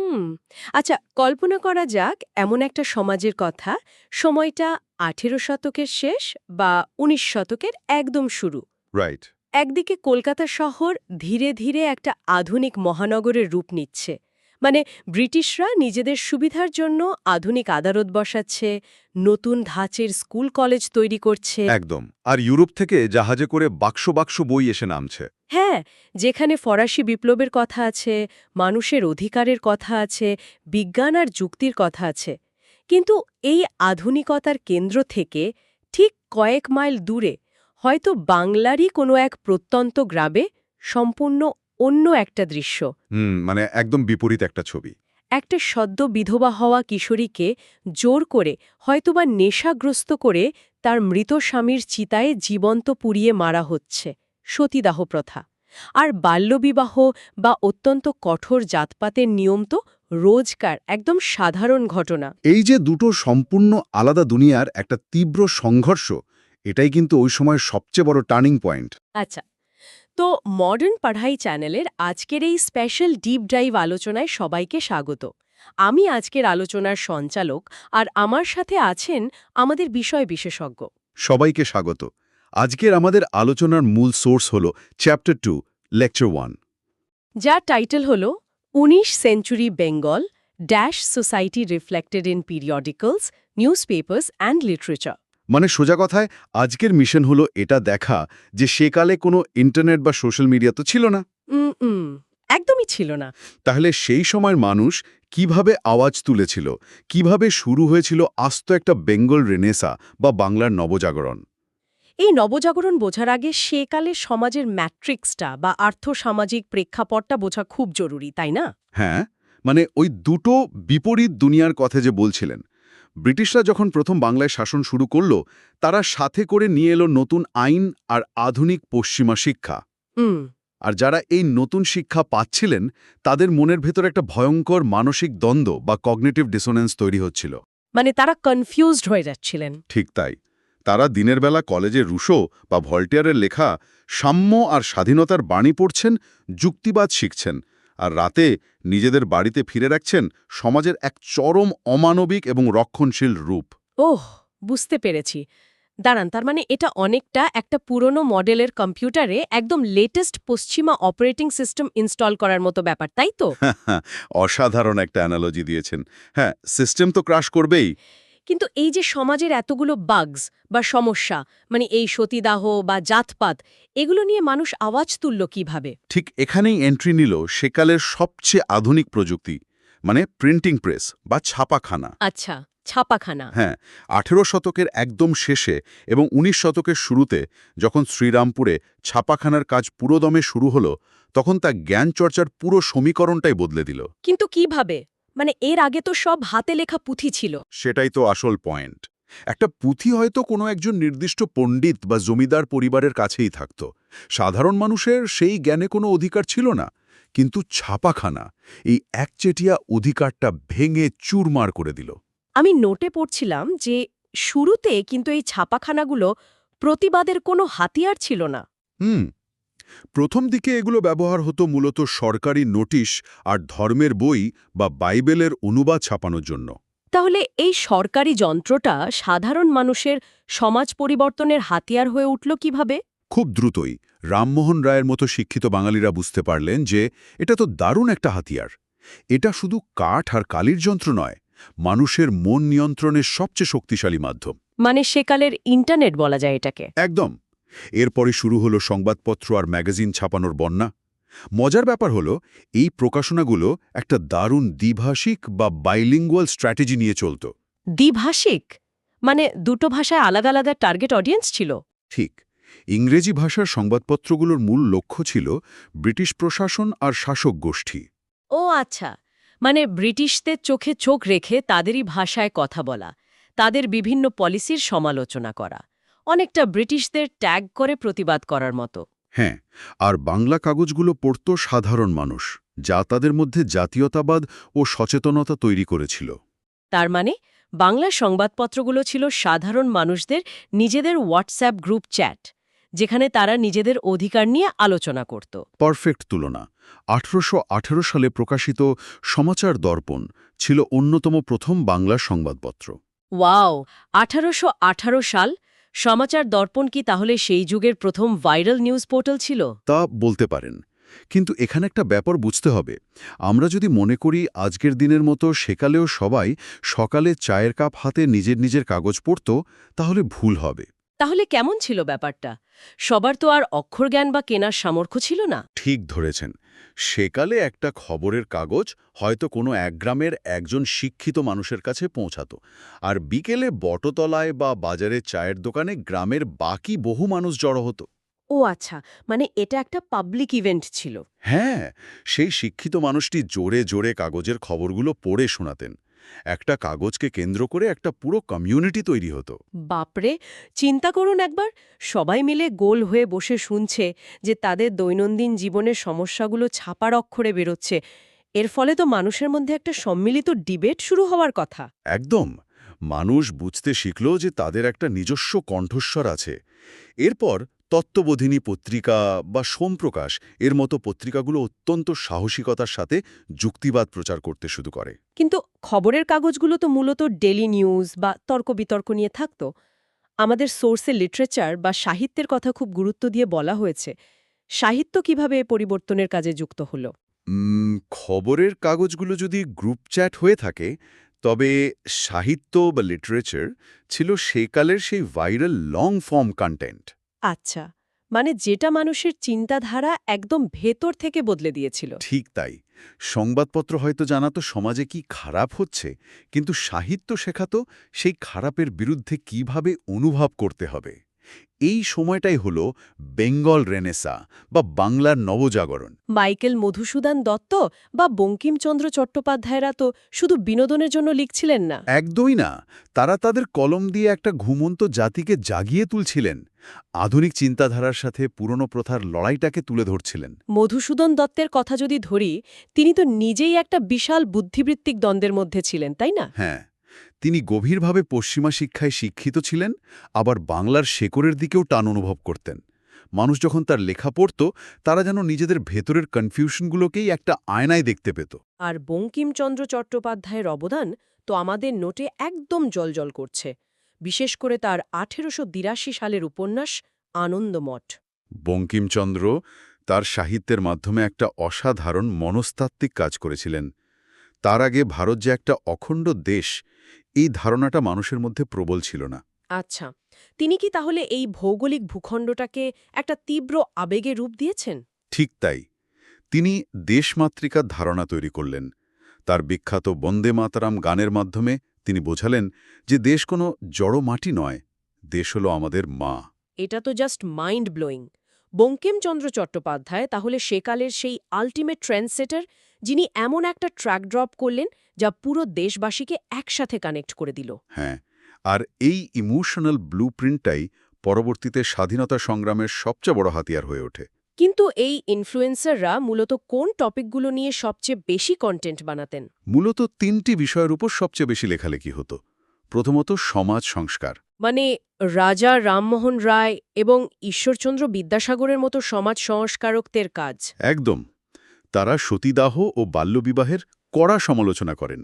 হুম। আচ্ছা, কল্পনা করা যাক এমন একটা সমাজের কথা, সময়টা ১৮ শতকের শেষ বা ১৯ শতকের একদম শুরু। রাইট। একদিকে কলকাতা শহর ধীরে ধীরে একটা আধুনিক মহানগরের রূপ নিচ্ছে। মানে ব্রিটিশরা নিজেদের সুবিধার জন্য আধুনিক আদালত বসাচ্ছে, নতুন ধাঁচের স্কুল কলেজ তৈরি করছে। একদম। আর ইউরোপ থেকে জাহাজে করে বাক্স বাক্স বই এসে নামছে। হ্যাঁ, যেখানে ফরাসি বিপ্লবের কথা আছে, মানুষের অধিকারের কথা আছে, বিজ্ঞান আর যুক্তির কথা আছে। কিন্তু এই আধুনিকতার কেন্দ্র থেকে ঠিক কয়েক মাইল দূরে হয়তো বাংলারই কোনো এক প্রত্যন্ত গ্রামে সম্পূর্ণ অন্য একটা দৃশ্য। মানে একদম বিপরীত একটা ছবি। একটা সদ্য বিধবা হওয়া কিশোরীকে জোর করে হয়তোবা নেশাগ্রস্ত করে তার মৃত স্বামীর চিতায় জীবন্ত পুড়িয়ে মারা হচ্ছে, সতীদাহ প্রথা। আর বাল্যবিবাহ বা অত্যন্ত কঠোর জাতপাতের নিয়ম তো রোজকার একদম সাধারণ ঘটনা। এই যে দুটো সম্পূর্ণ আলাদা দুনিয়ার একটা তীব্র সংঘর্ষ, এটাই কিন্তু ওই সময়ের সবচেয়ে বড় টার্নিং পয়েন্ট। আচ্ছা, তো মডার্ন পাঢ়াই চ্যানেলের আজকের এই স্পেশাল ডিপ ড্রাইভ আলোচনায় সবাইকে স্বাগত। আমি আজকের আলোচনার সঞ্চালক, আর আমার সাথে আছেন আমাদের বিষয় বিশেষজ্ঞ। সবাইকে স্বাগত। আজকের আমাদের আলোচনার মূল সোর্স হল চ্যাপ্টার 2, লেকচার 1। যার টাইটেল হল ১৯ century Bengal dash society reflected in periodicals, news papers and literature. মানে সোজা কথায় আজকের মিশন হলো এটা দেখা যে সেকালে কোনো ইন্টারনেট বা সোশ্যাল মিডিয়া তো ছিল না। একদমই ছিল না। তাহলে সেই সময়ের মানুষ কিভাবে আওয়াজ তুলেছিল, কিভাবে শুরু হয়েছিল আস্ত একটা বেঙ্গল রেনেসা বা বাংলার নবজাগরণ। এই নবজাগরণ বোঝার আগে সেকালের সমাজের ম্যাট্রিক্সটা বা আর্থসামাজিক প্রেক্ষাপটটা বোঝা খুব জরুরি, তাই না? হ্যাঁ, মানে ওই দুটো বিপরীত দুনিয়ার কথা যে বলছিলেন। ব্রিটিশরা যখন প্রথম বাংলায় শাসন শুরু করল, তারা সাথে করে নিয়ে এলো নতুন আইন আর আধুনিক পশ্চিমা শিক্ষা। হুম। আর যারা এই নতুন শিক্ষা পাচ্ছিলেন, তাদের মনের ভেতর একটা ভয়ঙ্কর মানসিক দ্বন্দ্ব বা কগনিটিভ ডিসোনেন্স তৈরি হচ্ছিল। মানে তারা কনফিউজড হয়ে যাচ্ছিলেন। ঠিক তাই। তারা দিনের বেলা কলেজে রুশো বা ভল্টিয়ারের লেখা সাম্য আর স্বাধীনতার বাণী পড়ছেন, যুক্তিবাদ শিখছেন, আর রাতে নিজেদের বাড়িতে ফিরে রাখছেন সমাজের এক চরম অমানবিক এবং রক্ষণশীল রূপ। ওহ, বুঝতে পেরেছি। দাঁড়ান, তার মানে এটা অনেকটা একটা পুরনো মডেলের কম্পিউটারে একদম লেটেস্ট পশ্চিমা অপারেটিং সিস্টেম ইনস্টল করার মতো ব্যাপার, তাই তো? অসাধারণ একটা অ্যানালজি দিয়েছেন। হ্যাঁ, সিস্টেম তো ক্রাশ করবেই। কিন্তু এই যে সমাজের এতগুলো বাগস বা সমস্যা, মানে এই সতীদাহ বা জাতপাত, এগুলো নিয়ে মানুষ আওয়াজ তুলল কিভাবে? ঠিক এখানেই এন্ট্রি নিল সেকালের সবচেয়ে আধুনিক প্রযুক্তি, মানে প্রিন্টিং প্রেস বা ছাপাখানা। আচ্ছা, ছাপাখানা। হ্যাঁ, ১৮ শতকের একদম শেষে এবং ১৯ শতকের শুরুতে যখন শ্রীরামপুরে ছাপাখানার কাজ পুরোদমে শুরু হলো, তখন তা জ্ঞানচর্চার পুরো সমীকরণটাই বদলে দিল। কিন্তু কিভাবে? মানে এর আগে তো সব হাতে লেখা পুঁথি ছিল। সেটাই তো আসল পয়েন্ট। একটা পুঁথি হয়তো কোনো একজন নির্দিষ্ট পণ্ডিত বা জমিদার পরিবারের কাছেই থাকত। সাধারণ মানুষের সেই জ্ঞানে কোনো অধিকার ছিল না। কিন্তু ছাপাখানা এই একচেটিয়া অধিকারটা ভেঙে চুরমার করে দিল। আমি নোটে পড়ছিলাম যে শুরুতে কিন্তু এই ছাপাখানাগুলো প্রতিবাদের কোনো হাতিয়ার ছিল না। হুম প্রথম দিকে এগুলো ব্যবহার হতো মূলত সরকারি নোটিশ আর ধর্মের বই বা বাইবেলের অনুবাদ ছাপানোর জন্য। তাহলে এই সরকারি যন্ত্রটা সাধারণ মানুষের সমাজ পরিবর্তনের হাতিয়ার হয়ে উঠল কিভাবে? খুব দ্রুতই রামমোহন রায়ের মতো শিক্ষিত বাঙালিরা বুঝতে পারলেন যে এটা তো দারুণ একটা হাতিয়ার। এটা শুধু কাঠ আর কালির যন্ত্র নয়, মানুষের মন নিয়ন্ত্রণের সবচেয়ে শক্তিশালী মাধ্যম। মানে সেকালের ইন্টারনেট বলা যায় এটাকে। একদম। এরপরে শুরু হলো সংবাদপত্র আর ম্যাগাজিন ছাপানোর বন্যা। মজার ব্যাপার হলো এই প্রকাশনাগুলো একটা দারুণ দ্বিভাষিক বা বাইলিঙ্গুয়াল স্ট্র্যাটেজি নিয়ে চলত। দ্বিভাষিক? মানে দুটো ভাষায় আলাদা আলাদা টার্গেট অডিয়েন্স ছিল? ঠিক। ইংরেজি ভাষার সংবাদপত্রগুলোর মূল লক্ষ্য ছিল ব্রিটিশ প্রশাসন আর শাসক গোষ্ঠী। ও আচ্ছা, মানে ব্রিটিশদের চোখে চোখ রেখে তাদেরই ভাষায় কথা বলা, তাদের বিভিন্ন পলিসির সমালোচনা করা, অনেকটা ব্রিটিশদের ট্যাগ করে প্রতিবাদ করার মতো। হ্যাঁ, আর বাংলা কাগজগুলো পড়ত সাধারণ মানুষ, যা তাদের মধ্যে জাতীয়তাবাদ ও সচেতনতা তৈরি করেছিল। তার মানে বাংলা সংবাদপত্রগুলো ছিল সাধারণ মানুষদের নিজেদের হোয়াটসঅ্যাপ গ্রুপ চ্যাট, যেখানে তারা নিজেদের অধিকার নিয়ে আলোচনা করত। পারফেক্ট তুলনা। 1818 সালে প্রকাশিত সমাচার দর্পণ ছিল অন্যতম প্রথম বাংলা সংবাদপত্র। ওয়াও, 1818 সাল! সমাচার দর্পণ কি তাহলে সেই যুগের প্রথম ভাইরাল নিউজ পোর্টাল ছিল? তা বলতে পারেন। কিন্তু এখানে একটা ব্যাপার বুঝতে হবে। আমরা যদি মনে করি আজকের দিনের মতো সেকালেও সবাই সকালে চায়ের কাপ হাতে নিজের নিজের কাগজ পড়ত, তাহলে ভুল হবে। তাহলে কেমন ছিল ব্যাপারটা? সবার তো আর অক্ষরজ্ঞান বা কেনার সামর্থ্য ছিল না। ঠিক ধরেছেন। সেকালে একটা খবরের কাগজ হয়তো কোনো এক গ্রামের একজন শিক্ষিত মানুষের কাছে পৌঁছাতো, আর বিকেলে বটতলায় বা বাজারে চায়ের দোকানে গ্রামের বাকি বহু মানুষ জড়ো হতো। ও আচ্ছা, মানে এটা একটা পাবলিক ইভেন্ট ছিল। হ্যাঁ, সেই শিক্ষিত মানুষটি জোরে জোরে কাগজের খবরগুলো পড়ে শোনাতেন। একটা কাগজকে কেন্দ্র করে একটা পুরো কমিউনিটি তৈরি হতো। বাপরে, চিন্তা করুন একবার, সবাই মিলে গোল হয়ে বসে শুনছে যে তাদের দৈনন্দিন জীবনের সমস্যাগুলো ছাপার অক্ষরে বেরোচ্ছে। এর ফলে তো মানুষের মধ্যে একটা সম্মিলিত ডিবেট শুরু হওয়ার কথা। একদম। মানুষ বুঝতে শিখল যে তাদের একটা নিজস্ব কণ্ঠস্বর আছে। এরপর তত্ত্ববোধিনী পত্রিকা বা সোমপ্রকাশ এর মতো পত্রিকাগুলো অত্যন্ত সাহসিকতার সাথে যুক্তিবাদ প্রচার করতে শুরু করে। কিন্তু খবরের কাগজগুলো তো মূলত ডেলি নিউজ বা তর্ক-বিতর্ক নিয়ে থাকতো। আমাদের সোর্সে লিটারেচার বা সাহিত্যের কথা খুব গুরুত্ব দিয়ে বলা হয়েছে। সাহিত্য কিভাবে এ পরিবর্তনের কাজে যুক্ত হলো? খবরের কাগজগুলো যদি গ্রুপ চ্যাট হয়ে থাকে, তবে সাহিত্য বা লিটারেচার ছিল সেকালের সেই ভাইরাল লং ফর্ম কন্টেন্ট। আচ্ছা, মানে যেটা মানুষের চিন্তাধারা একদম ভেতর থেকে বদলে দিয়েছিল। ঠিক তাই। সংবাদপত্র হয়তো জানাতো সমাজে কি খারাপ হচ্ছে, কিন্তু সাহিত্য শেখাতো সেই খারাপের বিরুদ্ধে কিভাবে অনুভব করতে হবে। এই সময়টাই হলো বেঙ্গল রেনেসা বা বাংলার নবজাগরণ। মাইকেল মধুসূদন দত্ত বা বঙ্কিমচন্দ্র চট্টোপাধ্যায়রা তো শুধু বিনোদনের জন্য লিখছিলেন না। একদমই না। তারা তাদের কলম দিয়ে একটা ঘুমন্ত জাতিকে জাগিয়ে তুলছিলেন। আধুনিক চিন্তাধারার সাথে পুরনো প্রথার লড়াইটাকে তুলে ধরছিলেন। মধুসূদন দত্তের কথা যদি ধরি, তিনি তো নিজেই একটা বিশাল বুদ্ধিবৃত্তিক দ্বন্দ্বের মধ্যে ছিলেন, তাই না? হ্যাঁ, তিনি গভীরভাবে পশ্চিমা শিক্ষায় শিক্ষিত ছিলেন, আবার বাংলার শেকড়ের দিকেও টান অনুভব করতেন। মানুষ যখন তার লেখা পড়ত, তারা যেন নিজেদের ভেতরের কনফিউশনগুলোকেই একটা আয়নায় দেখতে পেত। আর বঙ্কিমচন্দ্র চট্টোপাধ্যায়ের অবদান তো আমাদের নোটে একদম জ্বলজ্বল করছে, বিশেষ করে তার 1882 সালের উপন্যাস আনন্দমঠ। বঙ্কিমচন্দ্র তার সাহিত্যের মাধ্যমে একটা অসাধারণ মনস্তাত্ত্বিক কাজ করেছিলেন। তার আগে ভারত যে একটা অখণ্ড দেশ, এই ধারণাটা মানুষের মধ্যে প্রবল ছিল না। আচ্ছা, তিনি কি তাহলে এই ভৌগোলিক ভূখণ্ডটাকে একটা তীব্র আবেগে রূপ দিয়েছেন? ঠিক তাই। তিনি দেশমাতৃকার ধারণা তৈরি করলেন। তার বিখ্যাত বন্দে মাতরম গানের মাধ্যমে তিনি বোঝালেন যে দেশ কোনো জড় মাটি নয়, দেশ হলো আমাদের মা। এটা তো just mind blowing. Bankimchandra Chattopadhyay তাহলে সেকালের সেই আল্টিমেট ট্রেন্ডসেটার, যিনি এমন একটা ট্র্যাক ড্রপ করলেন যা পুরো দেশবাসীকে একসাথে কানেক্ট করে দিল। হ্যাঁ, আর এই ইমোশনাল ব্লুপ্রিন্টটাই পরবর্তীতে স্বাধীনতা সংগ্রামের সবচেয়ে বড় হাতিয়ার হয়ে ওঠে। কিন্তু এই ইনফ্লুয়েন্সাররা মূলত কোন টপিকগুলো নিয়ে সবচেয়ে বেশি কন্টেন্ট বানাতেন? মূলত ৩টি বিষয়ের উপর সবচেয়ে বেশি লেখালেখি হতো। প্রথমত সমাজ সংস্কার। মানে রাজা রামমোহন রায় এবং ঈশ্বরচন্দ্র বিদ্যাসাগরের মতো সমাজ সংস্কারকদের কাজ। একদম। তারা সতীদাহ ও বাল্যবিবাহের কড়া সমালোচনা করেন।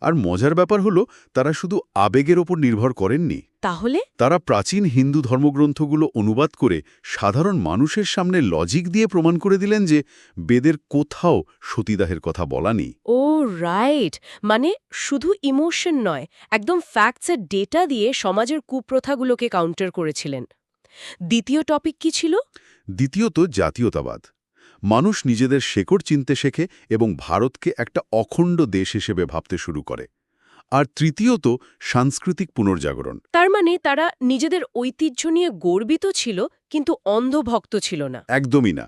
আর মজার ব্যাপার হলো, তারা শুধু আবেগের ওপর নির্ভর করেননি। তাহলে তারা প্রাচীন হিন্দু ধর্মগ্রন্থগুলো অনুবাদ করে সাধারণ মানুষের সামনে লজিক দিয়ে প্রমাণ করে দিলেন যে বেদের কোথাও সতীদাহের কথা বলা নেই। ও রাইট, মানে শুধু ইমোশন নয়, একদম ফ্যাক্টসের ডেটা দিয়ে সমাজের কুপ্রথাগুলোকে কাউন্টার করেছিলেন। দ্বিতীয় টপিক কি ছিল? দ্বিতীয়ত জাতীয়তাবাদ। মানুষ নিজেদের শেকড় চিনতে শেখে এবং ভারতকে একটা অখণ্ড দেশ হিসেবে ভাবতে শুরু করে। আর তৃতীয়ত সাংস্কৃতিক পুনর্জাগরণ। তার মানে তারা নিজেদের ঐতিহ্য নিয়ে গর্বিত ছিল, কিন্তু অন্ধভক্ত ছিল না। একদমই না।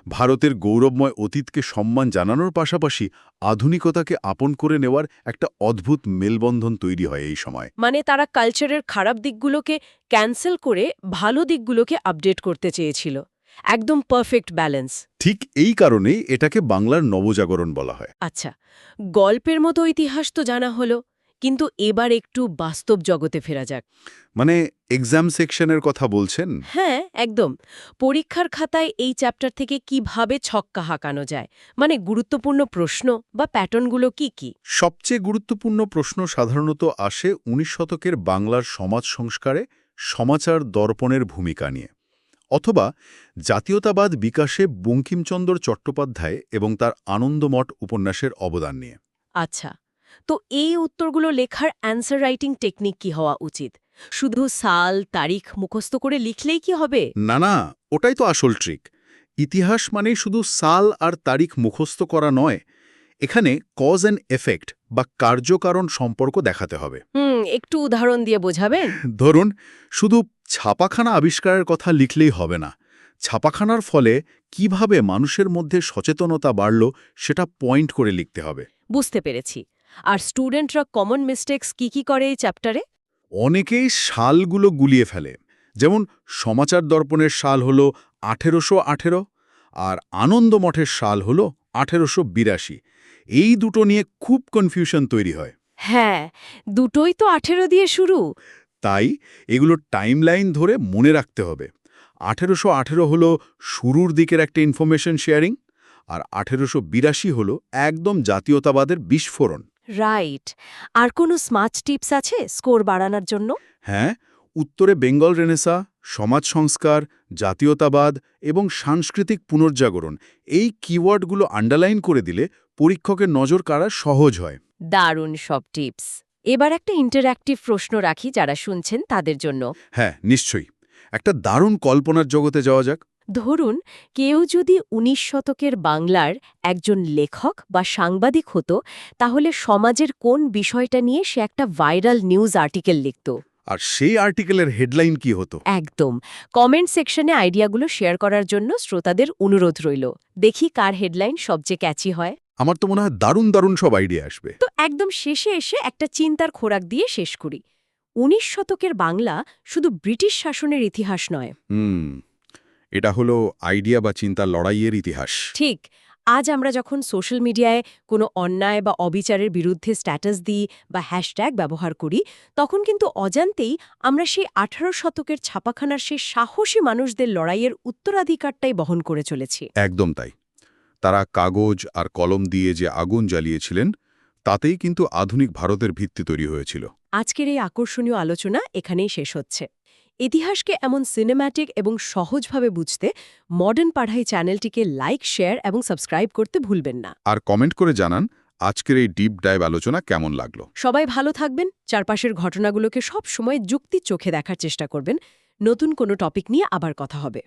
ভারতের গৌরবময় অতীতকে সম্মান জানানোর পাশাপাশি আধুনিকতাকে আপন করে নেওয়ার একটা অদ্ভুত মেলবন্ধন তৈরি হয় এই সময়। মানে তারা কালচারের খারাপ দিকগুলোকে ক্যান্সেল করে ভালো দিকগুলোকে আপডেট করতে চেয়েছিল। একদম পারফেক্ট ব্যালেন্স। ঠিক এই কারণেই এটাকে বাংলার নবজাগরণ বলা হয়। আচ্ছা, গল্পের মতো ইতিহাস তো জানা হলো, কিন্তু এবার একটু বাস্তব জগতে ফেরা যাক। মানে এক্সাম সেকশনের কথা বলছেন? হ্যাঁ, একদম। পরীক্ষার খাতায় এই চ্যাপ্টার থেকে কিভাবে ছক্কা হাঁকানো যায়, মানে গুরুত্বপূর্ণ প্রশ্ন বা প্যাটার্নগুলো কি কি? সবচেয়ে গুরুত্বপূর্ণ প্রশ্ন সাধারণত আসে ১৯ শতকের বাংলার সমাজ সংস্কারে সমাচার দর্পণের ভূমিকা নিয়ে, অথবা জাতীয়তাবাদ বিকাশে বঙ্কিমচন্দ্র চট্টোপাধ্যায় এবং তার আনন্দমঠ উপন্যাসের অবদান নিয়ে। আচ্ছা, তো এই উত্তরগুলো লেখার অ্যান্সার রাইটিং টেকনিক কি হওয়া উচিত? শুধু সাল, তারিখ মুখস্থ করে লিখলেই কি হবে? না না, ওটাই তো আসল ট্রিক। ইতিহাস মানেই শুধু সাল আর তারিখ মুখস্থ করা নয়, এখানে কজ অ্যান্ড এফেক্ট বা কার্যকারণ সম্পর্ক দেখাতে হবে। একটু উদাহরণ দিয়ে বোঝাবেন? ধরুন, শুধু ছাপাখানা আবিষ্কারের কথা লিখলেই হবে না। ছাপাখানার ফলে কিভাবে মানুষের মধ্যে সচেতনতা বাড়ল সেটা পয়েন্ট করে লিখতে হবে। বুঝতে পেরেছি। আর স্টুডেন্টরা কমন মিস্টেক্স কি করে এই চ্যাপ্টারে? অনেকেই সালগুলো গুলিয়ে ফেলে। যেমন সমাচার দর্পণের সাল হল ১৮১৮ আর আনন্দমঠের সাল হল ১৮৮২। এই দুটো নিয়ে খুব কনফিউশন তৈরি হয়। হ্যাঁ, দুটোই তো ১৮ দিয়ে শুরু। তাই এগুলো টাইমলাইন ধরে মনে রাখতে হবে। ১৮১৮ হল শুরুর দিকের একটা ইনফরমেশন শেয়ারিং, আর ১৮৮২ হল একদম জাতীয়তাবাদের বিস্ফোরণ। রাইট। আর কোনো স্মার্ট টিপস আছে স্কোর বাড়ানোর জন্য? হ্যাঁ, উত্তরে বেঙ্গল রেনেসা, সমাজ সংস্কার, জাতীয়তাবাদ এবং সাংস্কৃতিক পুনর্জাগরণ এই কিওয়ার্ডগুলো আন্ডারলাইন করে দিলে পরীক্ষকের নজর কাড়া সহজ হয়। দারুণ সব টিপস। এবার একটা ইন্টারঅ্যাক্টিভ প্রশ্ন রাখি যারা শুনছেন তাদের জন্য। হ্যাঁ, নিশ্চয়ই। একটা দারুণ কল্পনার জগতে যাওয়া যাক। ধরুন, কেউ যদি ১৯ শতকের বাংলার একজন লেখক বা সাংবাদিক হতো, তাহলে সমাজের কোন বিষয়টা নিয়ে সে একটা ভাইরাল নিউজ আর্টিকেল লিখত? আর সেই আর্টিকেলের হেডলাইন কি হতো? একদম। কমেন্ট সেকশনে আইডিয়াগুলো শেয়ার করার জন্য শ্রোতাদের অনুরোধ রইল। দেখি কার হেডলাইন সবচেয়ে ক্যাচি হয়। আমার তো মনে হয় দারুণ দারুণ সব আইডিয়া আসবে। তো একদম শেষে এসে একটা চিন্তার খোরাক দিয়ে শেষ করি। ১৯ শতকের বাংলা শুধু ব্রিটিশ শাসনের ইতিহাস নয়। এটা হলো আইডিয়া বা চিন্তার লড়াইয়ের ইতিহাস। ঠিক। আজ আমরা যখন সোশ্যাল মিডিয়ায় কোনো অন্যায় বা অবিচারের বিরুদ্ধে স্ট্যাটাস দিই বা হ্যাশট্যাগ ব্যবহার করি, তখন কিন্তু অজান্তেই আমরা সেই ১৮ শতকের ছাপাখানার সেই সাহসী মানুষদের লড়াইয়ের উত্তরাধিকারটাই বহন করে চলেছি। একদম তাই। তারা কাগজ আর কলম দিয়ে যে আগুন জ্বালিয়েছিলেন, তাতেই কিন্তু আধুনিক ভারতের ভিত্তি তৈরি হয়েছিল। আজকের এই আকর্ষণীয় আলোচনা এখানেই শেষ হচ্ছে। ইতিহাসকে এমন সিনেম্যাটিক এবং সহজভাবে বুঝতে মডার্ন পাঢ়াই চ্যানেলটিকে লাইক, শেয়ার এবং সাবস্ক্রাইব করতে ভুলবেন না। আর কমেন্ট করে জানান আজকের এই ডিপ ডাইভ আলোচনা কেমন লাগলো। সবাই ভালো থাকবেন, চারপাশের ঘটনাগুলোকে সব সময় যুক্তির চোখে দেখার চেষ্টা করবেন। নতুন কোনো টপিক নিয়ে আবার কথা হবে।